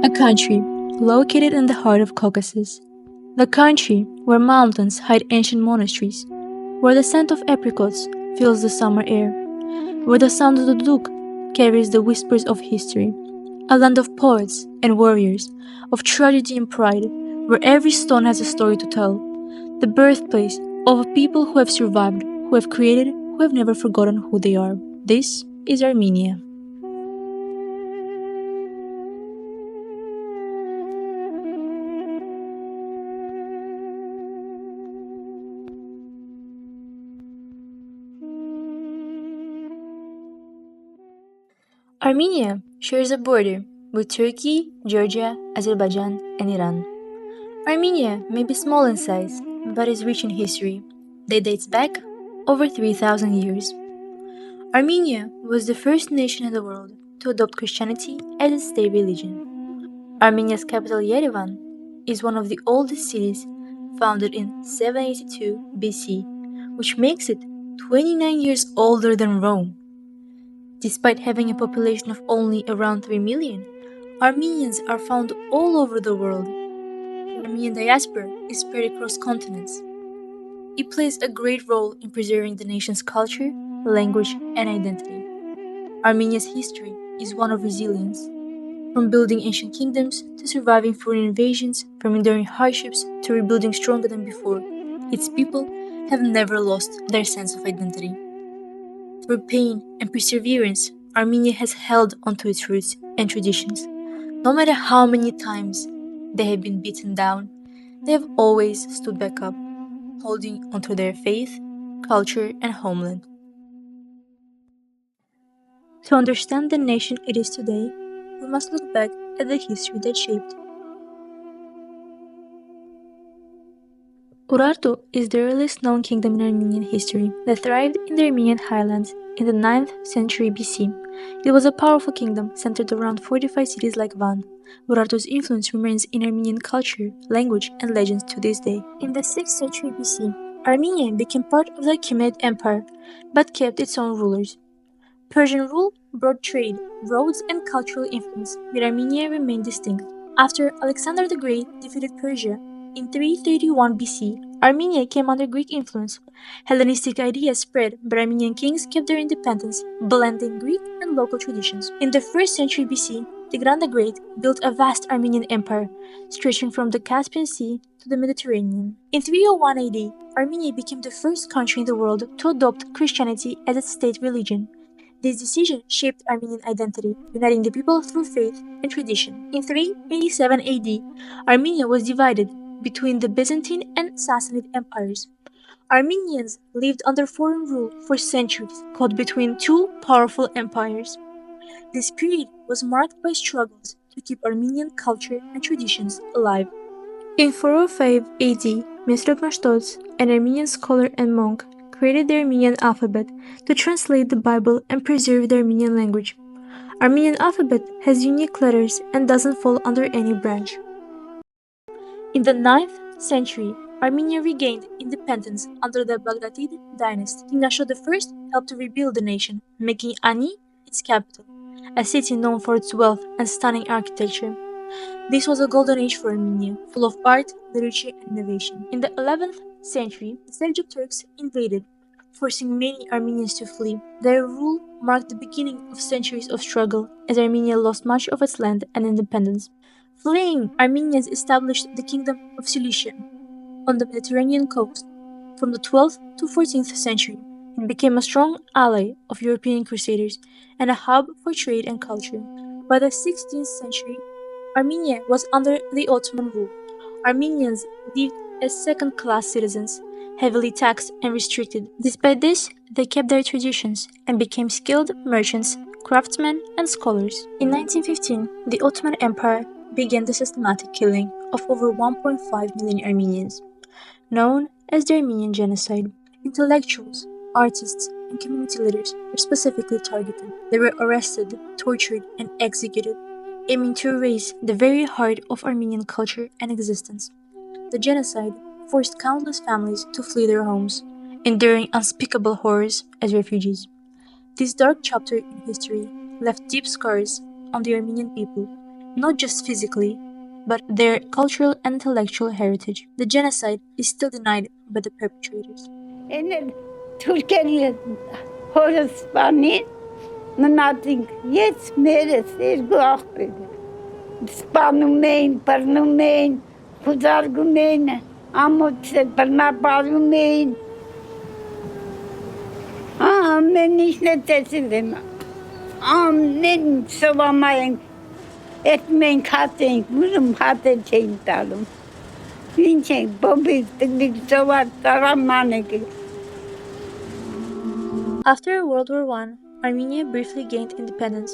A country located in the heart of Caucasus. The country where mountains hide ancient monasteries, where the scent of apricots fills the summer air, where the sound of the duduk carries the whispers of history. A land of poets and warriors, of tragedy and pride, where every stone has a story to tell. The birthplace of a people who have survived, who have created, who have never forgotten who they are. This is Armenia. Armenia shares a border with Turkey, Georgia, Azerbaijan, and Iran. Armenia may be small in size, but is rich in history that dates back over 3,000 years. Armenia was the first nation in the world to adopt Christianity as its state religion. Armenia's capital Yerevan is one of the oldest cities, founded in 782 BC, which makes it 29 years older than Rome. Despite having a population of only around 3 million, Armenians are found all over the world. The Armenian diaspora is spread across continents. It plays a great role in preserving the nation's culture, language, and identity. Armenia's history is one of resilience. From building ancient kingdoms to surviving foreign invasions, from enduring hardships to rebuilding stronger than before, its people have never lost their sense of identity. Through pain and perseverance, Armenia has held onto its roots and traditions. No matter how many times they have been beaten down, they have always stood back up, holding onto their faith, culture, and homeland. To understand the nation it is today, we must look back at the history that shaped. Urartu is the earliest known kingdom in Armenian history that thrived in the Armenian highlands in the 9th century BC. It was a powerful kingdom centered around fortified cities like Van. Urartu's influence remains in Armenian culture, language, and legends to this day. In the 6th century BC, Armenia became part of the Achaemenid Empire, but kept its own rulers. Persian rule brought trade, roads, and cultural influence, yet Armenia remained distinct. After Alexander the Great defeated Persia in 331 BC, Armenia came under Greek influence. Hellenistic ideas spread, but Armenian kings kept their independence, blending Greek and local traditions. In the 1st century BC, Tigran the Great built a vast Armenian empire, stretching from the Caspian Sea to the Mediterranean. In 301 AD, Armenia became the first country in the world to adopt Christianity as its state religion. This decision shaped Armenian identity, uniting the people through faith and tradition. In 387 AD, Armenia was divided between the Byzantine and Sassanid empires. Armenians lived under foreign rule for centuries, caught between two powerful empires. This period was marked by struggles to keep Armenian culture and traditions alive. In 405 AD, Mesrop an Armenian scholar and monk, created the Armenian alphabet to translate the Bible and preserve the Armenian language. Armenian alphabet has unique letters and doesn't fall under any branch. In the 9th century, Armenia regained independence under the Bagratid dynasty. King Nashon I helped to rebuild the nation, making Ani its capital, a city known for its wealth and stunning architecture. This was a golden age for Armenia, full of art, literature, and innovation. In the 11th century, the Seljuk Turks invaded, forcing many Armenians to flee. Their rule marked the beginning of centuries of struggle, as Armenia lost much of its land and independence. Fleeing, Armenians established the Kingdom of Cilicia on the Mediterranean coast. From the 12th to 14th century, it became a strong ally of European crusaders and a hub for trade and culture. By the 16th century, Armenia was under the Ottoman rule. Armenians lived as second-class citizens, heavily taxed and restricted. Despite this, they kept their traditions and became skilled merchants, craftsmen, and scholars. In 1915, the Ottoman Empire began the systematic killing of over 1.5 million Armenians, known as the Armenian Genocide. Intellectuals, artists, and community leaders were specifically targeted. They were arrested, tortured, and executed, aiming to erase the very heart of Armenian culture and existence. The genocide forced countless families to flee their homes, enduring unspeakable horrors as refugees. This dark chapter in history left deep scars on the Armenian people not just physically, but their cultural and intellectual heritage. The genocide is still denied by the perpetrators. En Türkiye Horace nothing. Yes, mere sergo akbede. Spanumein, parnumein, kuzargumein, amotse parnaparumein. Men nicht tesilem. Men savamain etmen katen, murum katen çeytalım. Vinçen bobi tıklık savat taramaneki. After World War I, Armenia briefly gained independence,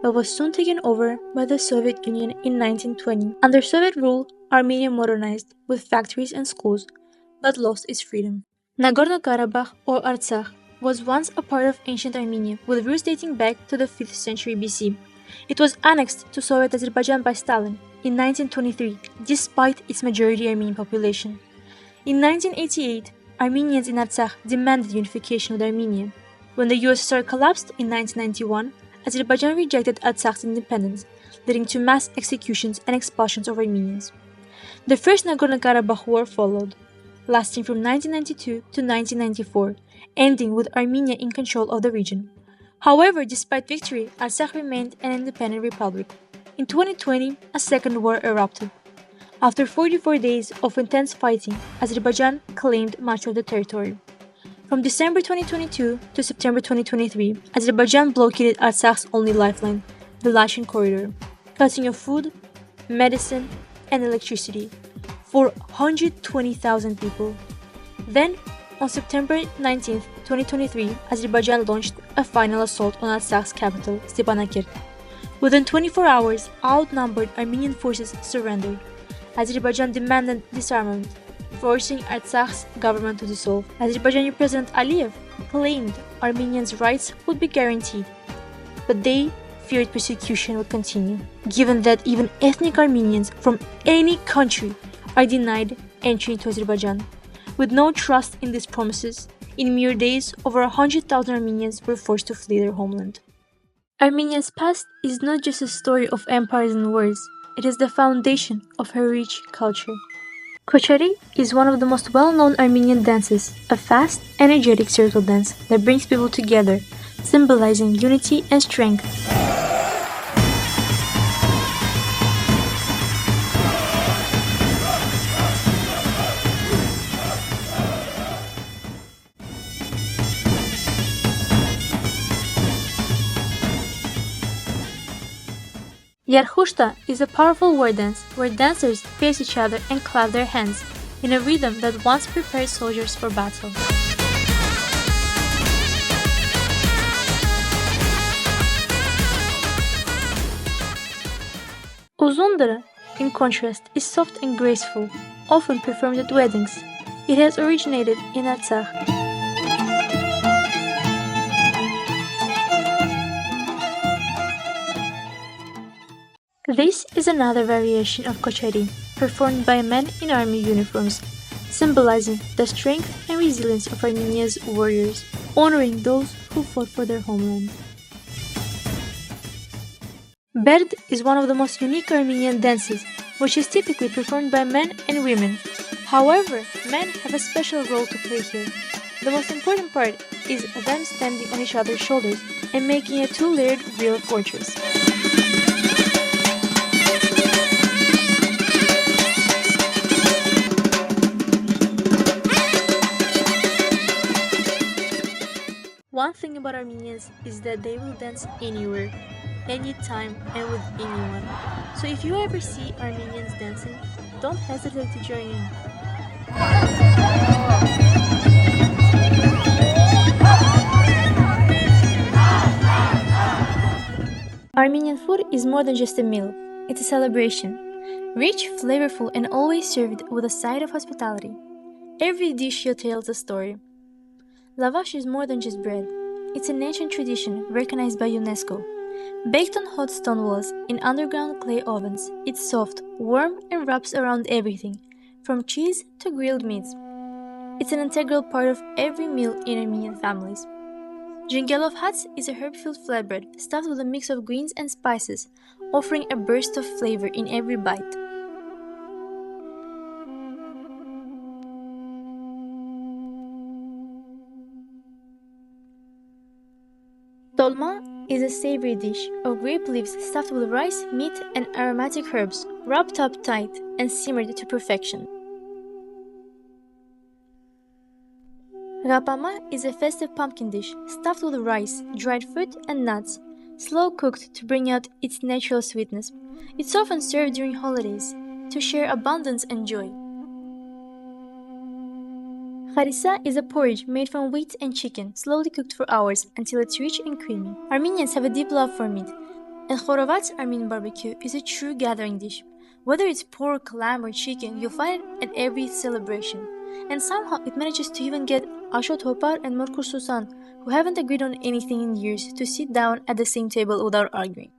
but was soon taken over by the Soviet Union in 1920. Under Soviet rule, Armenia modernized with factories and schools, but lost its freedom. Nagorno-Karabakh, or Artsakh, was once a part of ancient Armenia, with roots dating back to the 5th century BC. It was annexed to Soviet Azerbaijan by Stalin in 1923, despite its majority Armenian population. In 1988, Armenians in Artsakh demanded unification with Armenia. When the USSR collapsed in 1991, Azerbaijan rejected Artsakh's independence, leading to mass executions and expulsions of Armenians. The First Nagorno-Karabakh War followed, lasting from 1992 to 1994, ending with Armenia in control of the region. However, despite victory, Artsakh remained an independent republic. In 2020, a second war erupted. After 44 days of intense fighting, Azerbaijan claimed much of the territory. From December 2022 to September 2023, Azerbaijan blockaded Artsakh's only lifeline, the Lachin Corridor, cutting off food, medicine, and electricity for 120,000 people. Then, on September 19, 2023, Azerbaijan launched a final assault on Artsakh's capital, Stepanakert. Within 24 hours, outnumbered Armenian forces surrendered. Azerbaijan demanded disarmament, forcing Artsakh's government to dissolve. Azerbaijani President Aliyev claimed Armenians' rights would be guaranteed, but they feared persecution would continue, given that even ethnic Armenians from any country are denied entry into Azerbaijan. With no trust in these promises, in mere days, over 100,000 Armenians were forced to flee their homeland. Armenia's past is not just a story of empires and wars, it is the foundation of her rich culture. Kochari is one of the most well-known Armenian dances, a fast, energetic circle dance that brings people together, symbolizing unity and strength. Yarkhushta is a powerful war dance where dancers face each other and clap their hands in a rhythm that once prepared soldiers for battle. Uzundara, in contrast, is soft and graceful, often performed at weddings. It has originated in Artsakh. This is another variation of Kochari, performed by men in army uniforms, symbolizing the strength and resilience of Armenia's warriors, honoring those who fought for their homeland. Berd is one of the most unique Armenian dances, which is typically performed by men and women. However, men have a special role to play here. The most important part is them standing on each other's shoulders and making a two-layered real fortress. One thing about Armenians is that they will dance anywhere, anytime, and with anyone. So if you ever see Armenians dancing, don't hesitate to join in. Armenian food is more than just a meal, it's a celebration. Rich, flavorful, and always served with a side of hospitality. Every dish here tells a story. Lavash is more than just bread. It's an ancient tradition recognized by UNESCO. Baked on hot stone walls in underground clay ovens, it's soft, warm, and wraps around everything, from cheese to grilled meats. It's an integral part of every meal in Armenian families. Jingel of Hats is a herb-filled flatbread stuffed with a mix of greens and spices, offering a burst of flavor in every bite. Dolma is a savory dish of grape leaves stuffed with rice, meat, and aromatic herbs, wrapped up tight and simmered to perfection. Rapama is a festive pumpkin dish stuffed with rice, dried fruit, and nuts, slow cooked to bring out its natural sweetness. It's often served during holidays to share abundance and joy. Harissa is a porridge made from wheat and chicken, slowly cooked for hours until it's rich and creamy. Armenians have a deep love for meat, and Khorovat's Armenian barbecue is a true gathering dish. Whether it's pork, lamb, or chicken, you'll find it at every celebration. And somehow it manages to even get Ashot Hopar and Morkur Susan, who haven't agreed on anything in years, to sit down at the same table without arguing.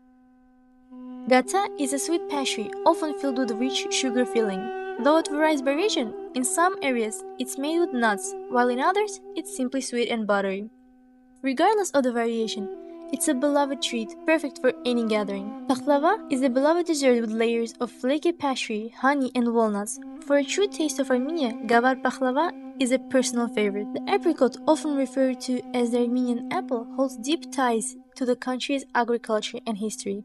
Gata is a sweet pastry, often filled with rich sugar filling. Though it varies by region, in some areas it's made with nuts, while in others it's simply sweet and buttery. Regardless of the variation, it's a beloved treat, perfect for any gathering. Baklava is a beloved dessert with layers of flaky pastry, honey, and walnuts. For a true taste of Armenia, Gavar baklava is a personal favorite. The apricot, often referred to as the Armenian apple, holds deep ties to the country's agriculture and history.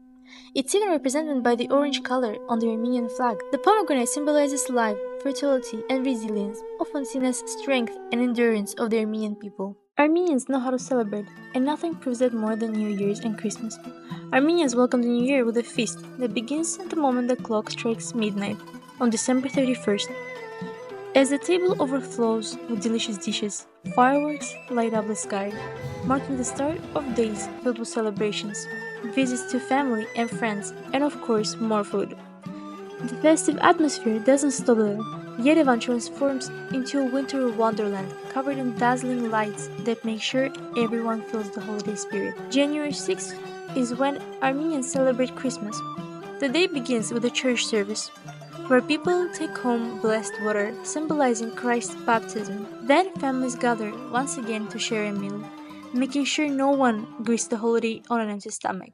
It's even represented by the orange color on the Armenian flag. The pomegranate symbolizes life, fertility, and resilience, often seen as strength and endurance of the Armenian people. Armenians know how to celebrate, and nothing proves that more than New Year's and Christmas. Armenians welcome the New Year with a feast that begins at the moment the clock strikes midnight on December 31st. As the table overflows with delicious dishes, fireworks light up the sky, marking the start of days filled with celebrations, visits to family and friends, and of course, more food. The festive atmosphere doesn't stop there. Yerevan transforms into a winter wonderland covered in dazzling lights that make sure everyone feels the holiday spirit. January 6th is when Armenians celebrate Christmas. The day begins with a church service, where people take home blessed water, symbolizing Christ's baptism. Then families gather once again to share a meal, making sure no one greets the holiday on an empty stomach.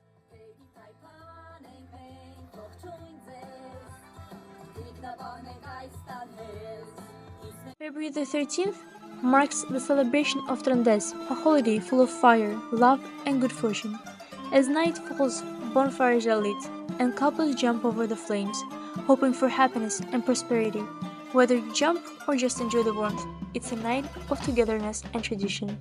February the 13th marks the celebration of Trendes, a holiday full of fire, love, and good fortune. As night falls, bonfires are lit, and couples jump over the flames, hoping for happiness and prosperity. Whether you jump or just enjoy the warmth, it's a night of togetherness and tradition.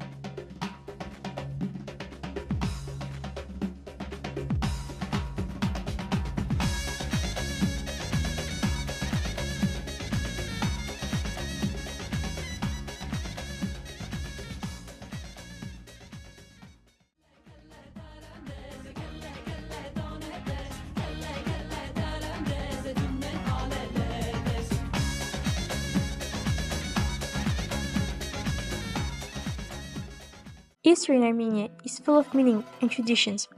Easter in Armenia is full of meaning and traditions.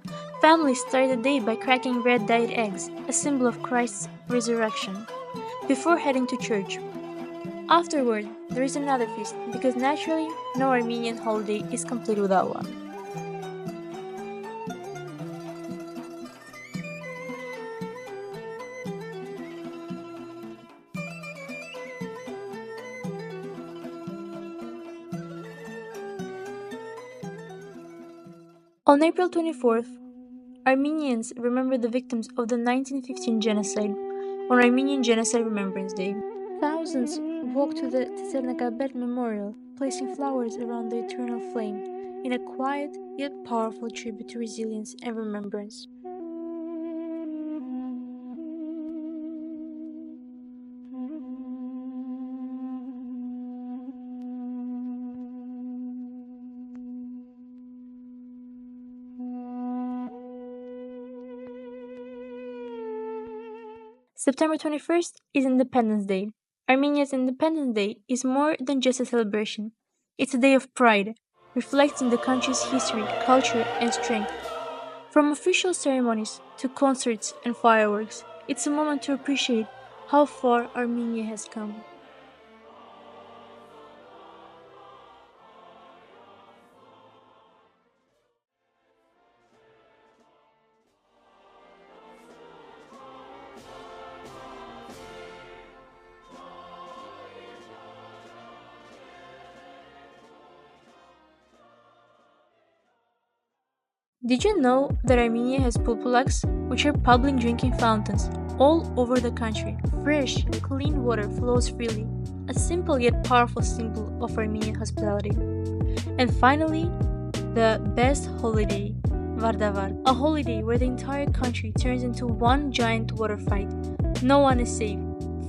Families start the day by cracking red dyed eggs, a symbol of Christ's resurrection, before heading to church. Afterward, there is another feast, because naturally, no Armenian holiday is complete without one. On April 24th, Armenians remember the victims of the 1915 genocide on Armenian Genocide Remembrance Day. Thousands walk to the Tsetsernakabet Memorial, placing flowers around the eternal flame in a quiet yet powerful tribute to resilience and remembrance. September 21st is Independence Day. Armenia's Independence Day is more than just a celebration. It's a day of pride, reflecting the country's history, culture, and strength. From official ceremonies to concerts and fireworks, it's a moment to appreciate how far Armenia has come. Did you know that Armenia has pulpulaks, which are public drinking fountains, all over the country? Fresh, clean water flows freely, a simple yet powerful symbol of Armenian hospitality. And finally, the best holiday, Vardavar, a holiday where the entire country turns into one giant water fight. No one is safe.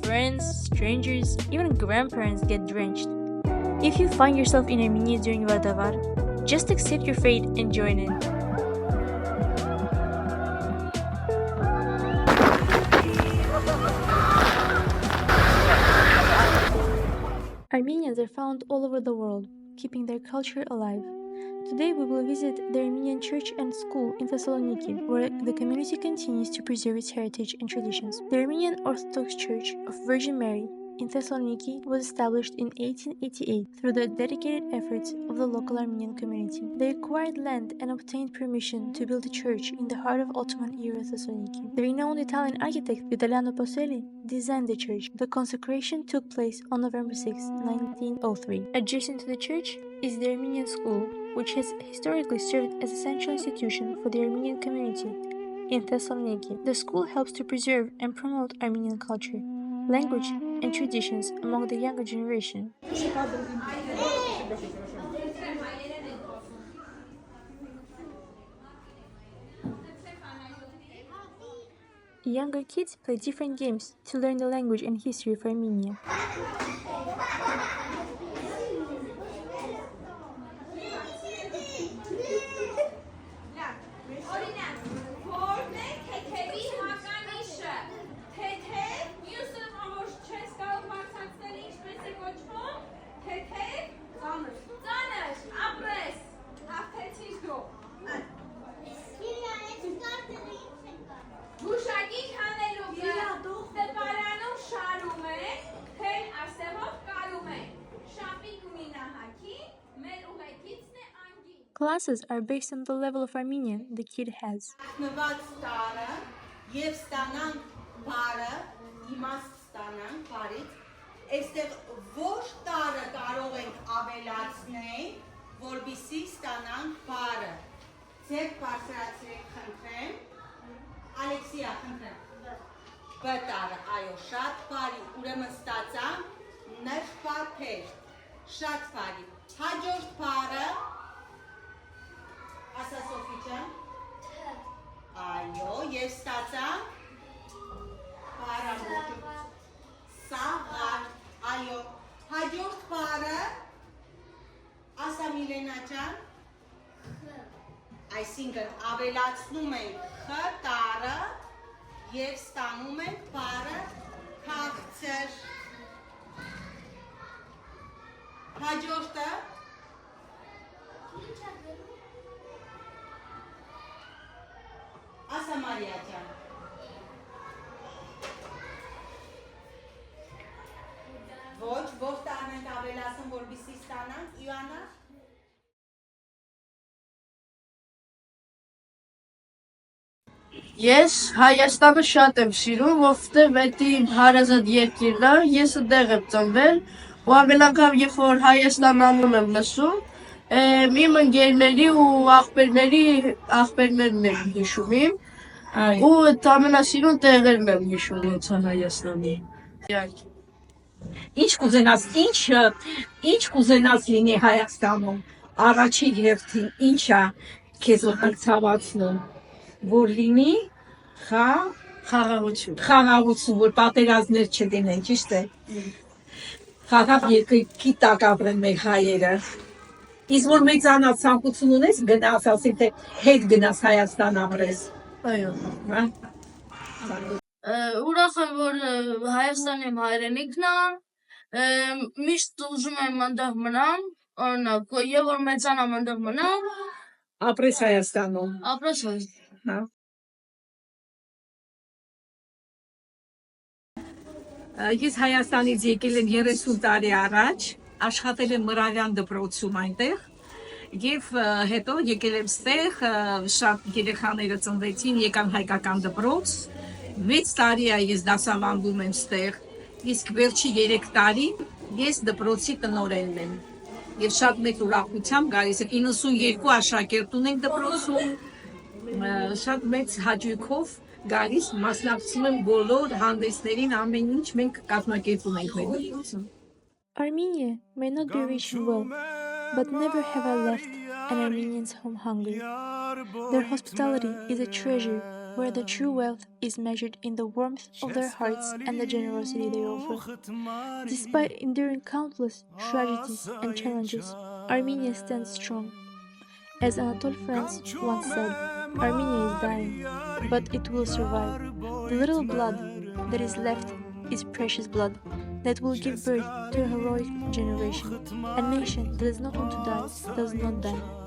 Friends, strangers, even grandparents get drenched. If you find yourself in Armenia during Vardavar, just accept your fate and join in. Armenians are found all over the world, keeping their culture alive. Today we will visit the Armenian church and school in Thessaloniki, where the community continues to preserve its heritage and traditions. The Armenian Orthodox Church of Virgin Mary in Thessaloniki was established in 1888 through the dedicated efforts of the local Armenian community. They acquired land and obtained permission to build a church in the heart of Ottoman-era Thessaloniki. The renowned Italian architect Vitaliano Poselli designed the church. The consecration took place on November 6, 1903. Adjacent to the church is the Armenian school, which has historically served as a central institution for the Armenian community in Thessaloniki. The school helps to preserve and promote Armenian culture, language, and traditions among the younger generation. Younger kids play different games to learn the language and history of Armenia. Classes are based on the level of Armenian the kid has. Այստեղ ոչ տարը կարող ենք ավելացնել, որպեսզի ստանանք բարը։ Ձեր բարձրացրեք խնդրեմ։ Ալեքսիա, խնդրեմ։ B տարը, այո, շատ բարի, ուրեմն ստացա նշպաթեր, շատ բարի։ Հաջորդ բարը, ասա Սոֆի ջան։ Այո, եւ ստացա բարամուտ։ Սաղար, այո, հաջորդ բարը, ասա Միլենա ջան, այսինքն ավելացնում ենք խ տարը և ստանում ենք բարը քաղցր, հաջորդը, ասա Մարիա ջան, Ոչ տարն ենք ավելացնում, որպեսզի ստանանք, Իվանա։ Ես Հայաստանը շատ եմ սիրում, որովհետև դա իմ հարազատ երկիրն է, ես այդտեղ եմ ծնվել, ու ամեն անգամ երբ որ Հայաստան անուն եմ լսում, իմ ընկերների ու աղբերներն եմ հիշում իմ, ու այդ ամենասիրուն տեղերն եմ հիշում ոնց է Հայաստանի։ Ինչ կուզենաս լինի Հայաստանում, առաջին հերթին ինչա քեզ ցավացնում, որ լինի խաղաղություն, որ պատերազմներ չլինեն, ճիշտ է։ Խաղաղ երկրի տակ ապրեն մեր հայերը։ Իսկ որ մեծանաց ցանկություն ունես գնաս, ասել թե հետ գնաս Հայաստան ապրես։ Այո։ Հա։ Ուրախ եմ, որ Հայաստանի իմ հայրենիքն է, միշտ ուզում եմ այնտեղ մնամ, օրինակ, եւ որ մեծանամ այնտեղ մնամ, Ապրես Հայաստանում։ ապրես Հայաստանում։ Հա։ Ես Հայաստանից եկել եմ 30 տարի առաջ, աշխատել եմ Մռավյան դպրոցում այնտեղ, եւ հետո եկել եմ ստեղ, շատ երեխաները ծնվեցին, եկան հայկական դպրոց, 6 տարի է ես դասավանդում եմ ստեղ, իսկ վերջի 3 տարի ես դպրոցի տնօրենն եմ։ Եվ շատ մեծ ուրախությամբ գալիս եմ 92 աշակերտ ունենք դպրոցում, շատ մեծ հաճույքով գալիս մասնակցում եմ բոլոր հանդեսներին, ամեն ինչ մենք կազմակերպում ենք մեր դպրոցում։ Armenia may not be rich in wealth, but never have I left an Armenian's home hungry. Their hospitality is a treasure where the true wealth is measured in the warmth of their hearts and the generosity they offer. Despite enduring countless tragedies and challenges, Armenia stands strong. As Anatole France once said, Armenia is dying, but it will survive. The little blood that is left is precious blood that will give birth to a heroic generation. A nation that does not want to die does not die.